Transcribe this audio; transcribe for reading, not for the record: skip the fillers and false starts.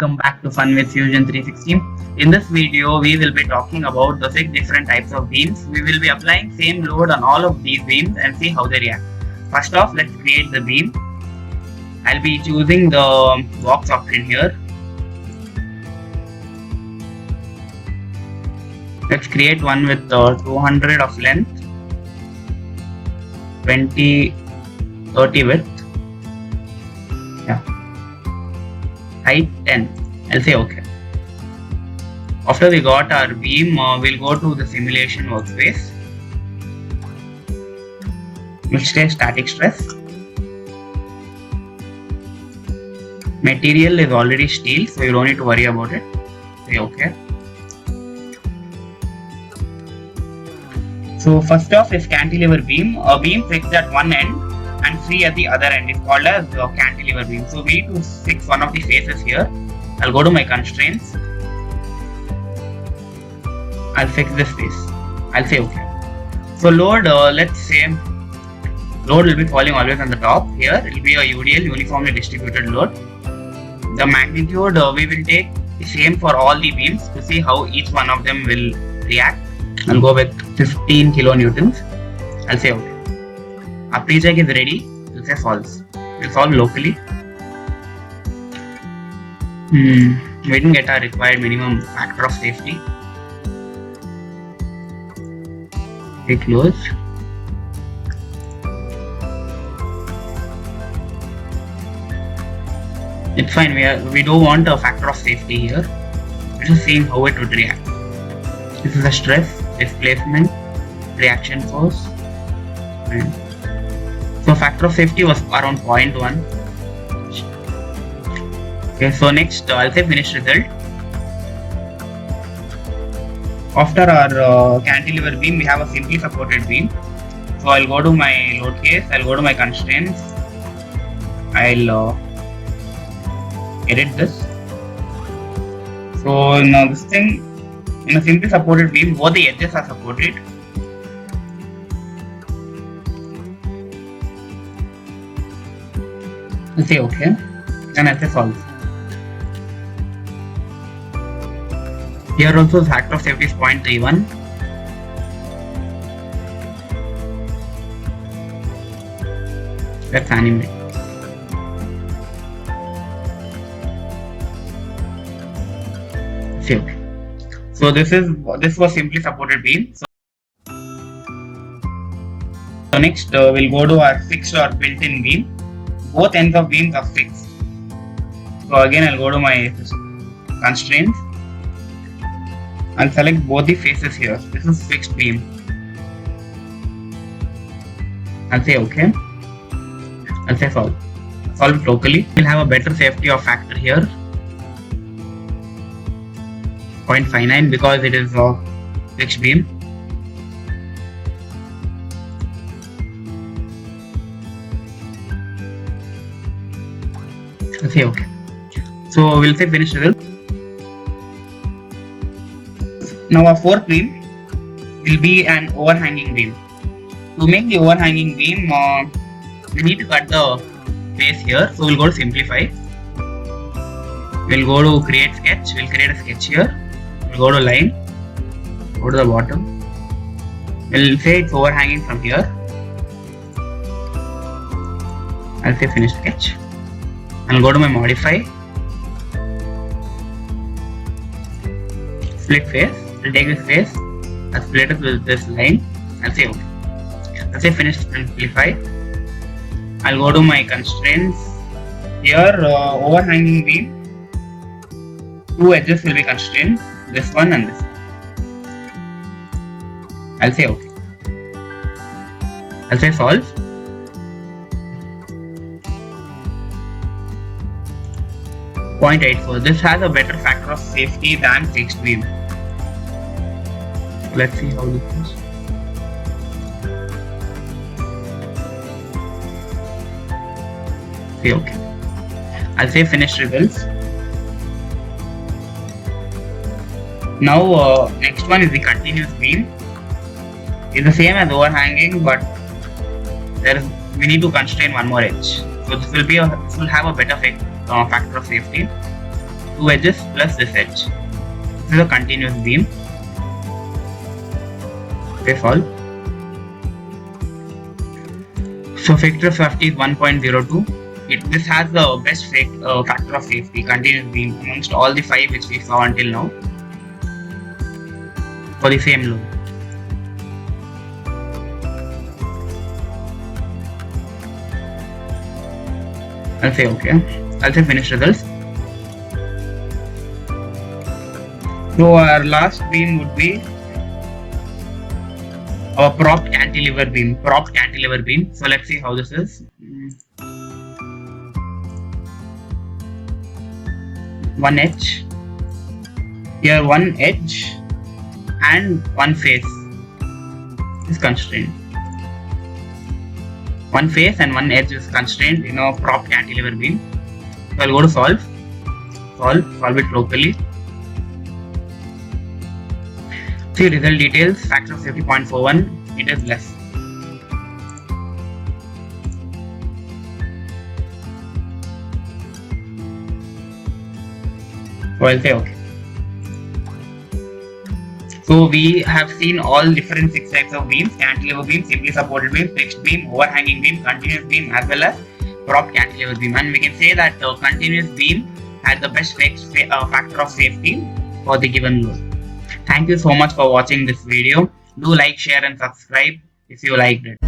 welcome back to Fun with Fusion 360. In this video, we will be talking about the 6 different types of beams. We will be applying same load on all of these beams and see how they react. First off, let's create the beam. I'll be choosing the box option here. Let's create one with 200 of length, 20, 30 width. Yeah. Height 10. I'll say OK. After we got our beam, we'll go to the simulation workspace. We'll say static stress. Material is already steel, so you don't need to worry about it. Say OK. So first off is cantilever beam. A beam fixed at one end and free at the other end is called as the cantilever beam. So we need to fix one of the faces here. I'll go to my constraints. I'll fix this face. I'll say OK. So load, let's say load will be falling always on the top. Here it will be a UDL, uniformly distributed load. The magnitude we will take the same for all the beams to see how each one of them will react. I'll go with 15 kilonewtons. I'll say OK. Our pre-check is ready. We'll say false. We'll solve locally. We didn't get our required minimum factor of safety. Okay, close. It's fine. We don't want a factor of safety here. We're just seeing how it would react. This is a stress, displacement, reaction force. And so factor of safety was around 0.1. Okay, so next I'll say finished result. After our cantilever beam, we have a simply supported beam. So I'll go to my load case, I'll go to my constraints, I'll edit this. So now this thing, in a simply supported beam, both the edges are supported. I'll say OK, and I'll say false. Here also the factor of safety is 0.31. Let's animate. Say OK. So this was simply supported beam. So next we'll go to our fixed or built-in beam. Both ends of beams are fixed. So again I'll go to my constraints. I'll select both the faces here. This is fixed beam. I'll say OK. I'll say solve. Solve it locally. We'll have a better safety of factor here. 0.59 because it is a fixed beam. I'll say OK. So we'll say finish result. Now our fourth beam will be an overhanging beam. To make the overhanging beam, we need to cut the face here. So we'll go to simplify. We'll go to create sketch. We'll create a sketch here. We'll go to line. Go to the bottom. We'll say it's overhanging from here. I'll say finish sketch. I'll go to my modify. Split face. I'll take this face, I'll split it with this line, I'll say OK. I'll say finish simplify. I'll go to my constraints. Here, overhanging beam, two edges will be constrained, this one and this one. I'll say OK. I'll say solve. .84. This has a better factor of safety than fixed beam. Let's see how this goes. Okay, OK. I'll say finish results. Now next one is the continuous beam. It's the same as overhanging, but we need to constrain one more edge. So this will have a better factor of safety. 2 edges plus this edge. This is a continuous beam. Okay, solve. So factor of safety is 1.02. This has the best factor of safety, continuous beam, amongst all the 5 which we saw until now for the same load. I'll say okay. I'll say finish results. So our last beam would be our propped cantilever beam. So let's see how this is. One edge. Here one edge and one face is constrained. One face and one edge is constrained in a propped cantilever beam. So I'll go to solve it locally. See result details, factor of safety 0.41, it is less. So I'll say okay. So we have seen all different 6 types of beams: cantilever beam, simply supported beam, fixed beam, overhanging beam, continuous beam, as well as propped cantilever beam. And we can say that the continuous beam had the best factor of safety for the given load. Thank you so much for watching this video. Do like, share and subscribe if you liked it.